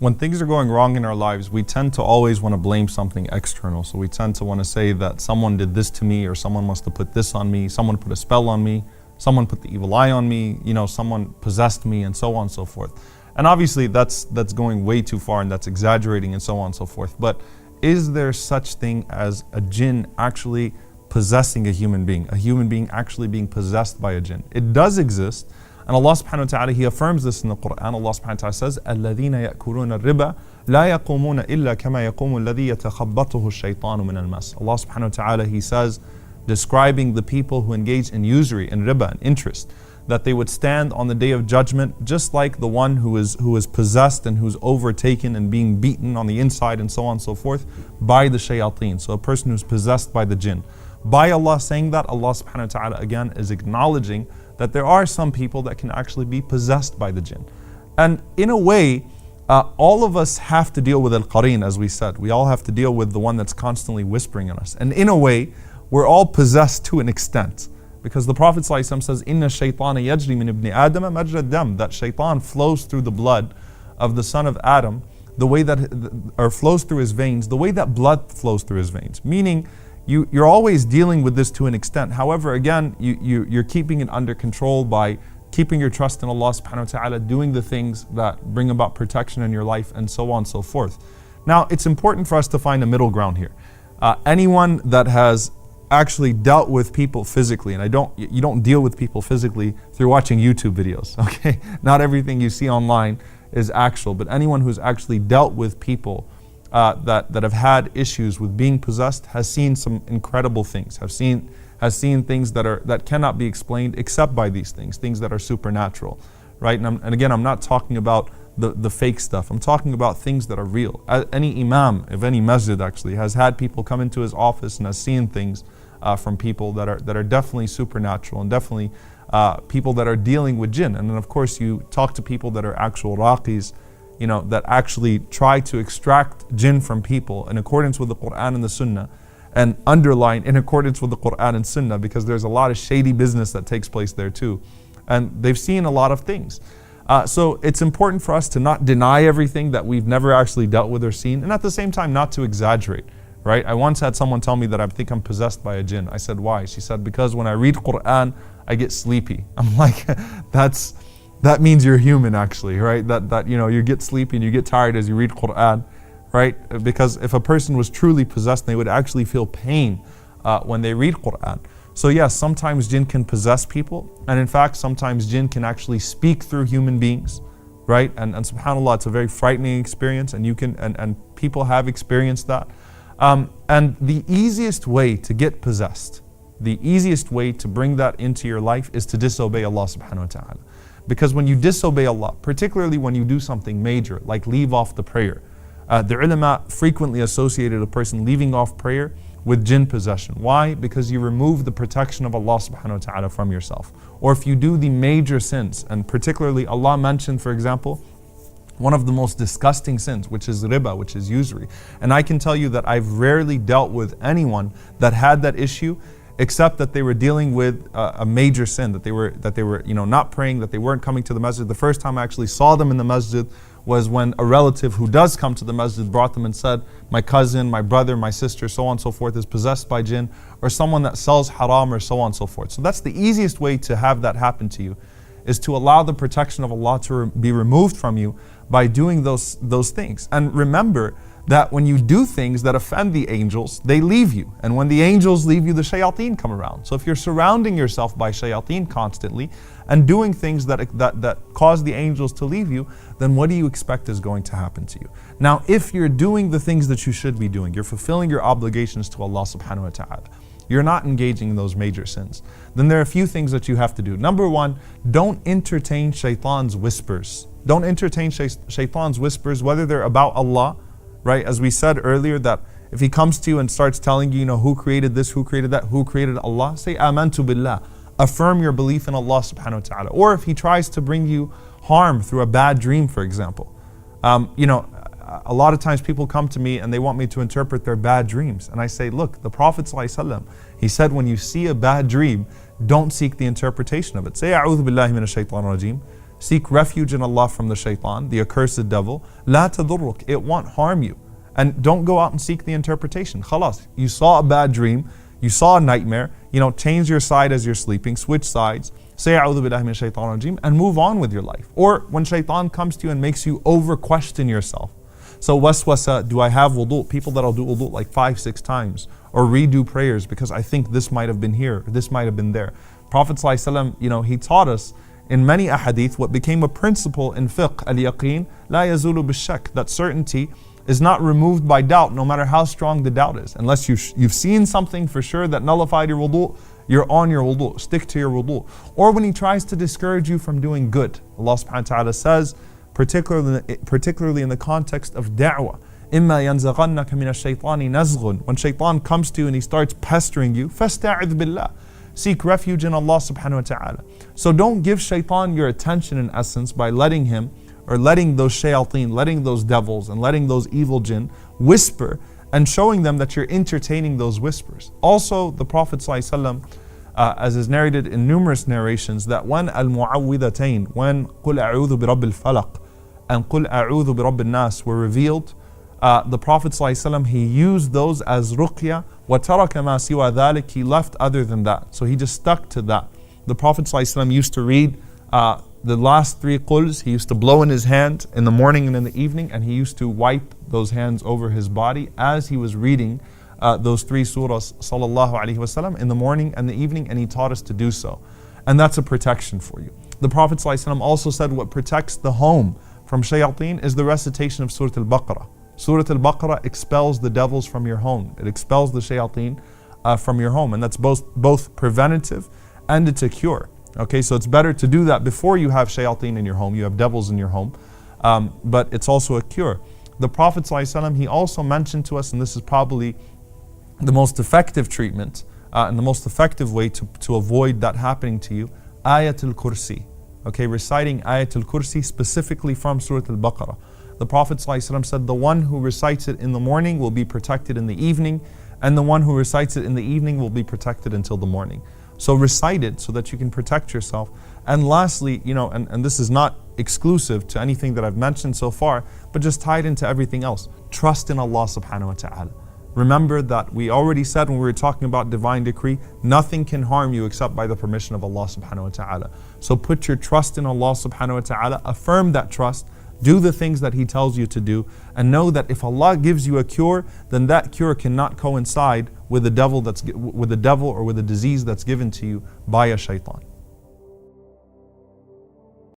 when things are going wrong in our lives, we tend to always want to blame something external. So we tend to want to say that someone did this to me, or someone must have put this on me, someone put a spell on me, someone put the evil eye on me, someone possessed me, and so on and so forth. And obviously that's going way too far, and that's exaggerating, and so on and so forth. But is there such thing as a jinn actually possessing a human being actually being possessed by a jinn? It does exist. And Allah subhanahu wa ta'ala, He affirms this in the Quran. Allah subhanahu wa ta'ala says, الَّذِينَ يَأْكُلُونَ الرِّبَا لَا يَقُومُونَ إِلَّا كَمَا يَقُومُ الَّذِي يَتَخَبَّطُهُ الشَّيْطَانُ مِنَ الْمَسِّ. Allah subhanahu wa ta'ala, He says, describing the people who engage in usury and riba and interest, that they would stand on the day of judgment just like the one who is possessed and who's overtaken and being beaten on the inside and so on and so forth by the shayateen. So a person who's possessed by the jinn. By Allah saying that, Allah subhanahu wa ta'ala again is acknowledging that there are some people that can actually be possessed by the jinn. And in a way, all of us have to deal with al-qareen, as we said. We all have to deal with the one that's constantly whispering in us. And in a way, we're all possessed to an extent. Because the Prophet ﷺ says, "Inna shaytana yajri min ibni Adam majra dam," that shaitan flows through the blood of the son of Adam, the way that, or flows through his veins, the way that blood flows through his veins. Meaning, you're always dealing with this to an extent. However, again, you're keeping it under control by keeping your trust in Allah subhanahu wa ta'ala, doing the things that bring about protection in your life, and so on and so forth. Now, it's important for us to find a middle ground here. Anyone that has actually dealt with people physically, and you don't deal with people physically through watching YouTube videos, okay? Not everything you see online is actual, but anyone who's actually dealt with people that have had issues with being possessed has seen some incredible things, has seen things that cannot be explained except by these things that are supernatural, right? And again, I'm not talking about the fake stuff. I'm talking about things that are real. Any imam of any masjid actually has had people come into his office and has seen things from people that are definitely supernatural, and definitely people that are dealing with jinn. And then of course you talk to people that are actual raqis, that actually try to extract jinn from people in accordance with the Quran and the Sunnah, and underline in accordance with the Quran and Sunnah, because there's a lot of shady business that takes place there too. And they've seen a lot of things. So it's important for us to not deny everything that we've never actually dealt with or seen, and at the same time not to exaggerate, right? I once had someone tell me that I think I'm possessed by a jinn. I said, why? She said, because when I read Quran, I get sleepy. I'm like, that means you're human actually, right? That you get sleepy and you get tired as you read Quran, right? Because if a person was truly possessed, they would actually feel pain when they read Quran. So yes, sometimes jinn can possess people, and in fact sometimes jinn can actually speak through human beings, right? And subhanAllah, it's a very frightening experience, and and people have experienced that. And the easiest way to get possessed, the easiest way to bring that into your life is to disobey Allah subhanahu wa ta'ala. Because when you disobey Allah, particularly when you do something major, like leave off the prayer, the ulama frequently associated a person leaving off prayer with jinn possession. Why? Because you remove the protection of Allah subhanahu wa ta'ala from yourself. Or if you do the major sins, and particularly Allah mentioned, for example, one of the most disgusting sins, which is riba, which is usury. And I can tell you that I've rarely dealt with anyone that had that issue, except that they were dealing with a major sin, that they were not praying, that they weren't coming to the masjid. The first time I actually saw them in the masjid was when a relative who does come to the masjid brought them and said, my cousin, my brother, my sister, so on and so forth, is possessed by jinn, or someone that sells haram, or so on and so forth. So that's the easiest way to have that happen to you, is to allow the protection of Allah to be removed from you by doing those things. And remember that when you do things that offend the angels, they leave you. And when the angels leave you, the shayateen come around. So if you're surrounding yourself by shayateen constantly and doing things that cause the angels to leave you, then what do you expect is going to happen to you? Now, if you're doing the things that you should be doing, you're fulfilling your obligations to Allah subhanahu wa ta'ala, you're not engaging in those major sins, then there are a few things that you have to do. Number one, don't entertain shaitan's whispers. Don't entertain shaitan's whispers, whether they're about Allah, right? As we said earlier, that if he comes to you and starts telling you, who created this, who created that, who created Allah, say amantu billah. Affirm your belief in Allah subhanahu wa ta'ala. Or if he tries to bring you harm through a bad dream, for example. A lot of times people come to me and they want me to interpret their bad dreams. And I say, look, the Prophet ﷺ, he said, when you see a bad dream, don't seek the interpretation of it. Say, a'udhu billahi minash shaitanir rajim. Seek refuge in Allah from the shaitan, the accursed devil. لا تضرك, it won't harm you. And don't go out and seek the interpretation. Khalas, you saw a bad dream, you saw a nightmare, change your side as you're sleeping, switch sides, say A'udhu billahi min shaitan rajim, and move on with your life. Or when shaitan comes to you and makes you over question yourself. So waswasa, do I have wudu? People that'll do wudu like 5-6 times, or redo prayers because I think this might have been here, or this might have been there. Prophet ﷺ, he taught us in many ahadith what became a principle in fiqh, al-yaqeen, la yazulu bishak, that certainty is not removed by doubt, no matter how strong the doubt is. Unless you've seen something for sure that nullified your wudu, you're on your wudu, stick to your wudu. Or when he tries to discourage you from doing good. Allah subhanahu wa ta'ala says, particularly in the context of da'wah, إِمَّا يَنزَغَنَّكَ مِنَ الشَّيْطَانِ نَزْغٌ. When shaitan comes to you and he starts pestering you, فَاسْتَعِذْ بِاللَّهِ. Seek refuge in Allah subhanahu wa ta'ala. So don't give shaitan your attention in essence by letting him, or letting those shayateen, letting those devils and letting those evil jinn whisper and showing them that you're entertaining those whispers. Also, the Prophet ﷺ, as is narrated in numerous narrations, that when al-mu'awwidhatayn, when قُلْ أَعُوذُ بِرَبِّ الْفَلَقِ and قُلْ أَعُوذُ بِرَبِّ النَّاسِ were revealed, the Prophet ﷺ, he used those as ruqya, وَتَرَكَ مَا سِوَى ذَلِكِ, he left other than that. So he just stuck to that. The Prophet ﷺ used to read the last 3 quls, he used to blow in his hand in the morning and in the evening, and he used to wipe those hands over his body as he was reading those 3 surahs sallallahu alaihi wasallam in the morning and the evening, and he taught us to do so. And that's a protection for you. The Prophet ﷺ also said what protects the home from shayateen is the recitation of Surah Al-Baqarah. Surah Al-Baqarah expels the devils from your home. It expels the shayateen from your home, and that's both preventative and it's a cure. Okay, so it's better to do that before you have shayateen in your home, you have devils in your home, but it's also a cure. The Prophet ﷺ, he also mentioned to us, and this is probably the most effective treatment and the most effective way to avoid that happening to you, Ayatul Kursi. Okay, reciting Ayatul Kursi specifically from Surah Al-Baqarah. The Prophet ﷺ said, the one who recites it in the morning will be protected in the evening, and the one who recites it in the evening will be protected until the morning. So recite it so that you can protect yourself. And lastly, and this is not exclusive to anything that I've mentioned so far, but just tied into everything else. Trust in Allah subhanahu wa ta'ala. Remember that we already said when we were talking about divine decree, nothing can harm you except by the permission of Allah subhanahu wa ta'ala. So put your trust in Allah subhanahu wa ta'ala, affirm that trust, do the things that He tells you to do, and know that if Allah gives you a cure, then that cure cannot coincide with the devil or with a disease that's given to you by a shaitan.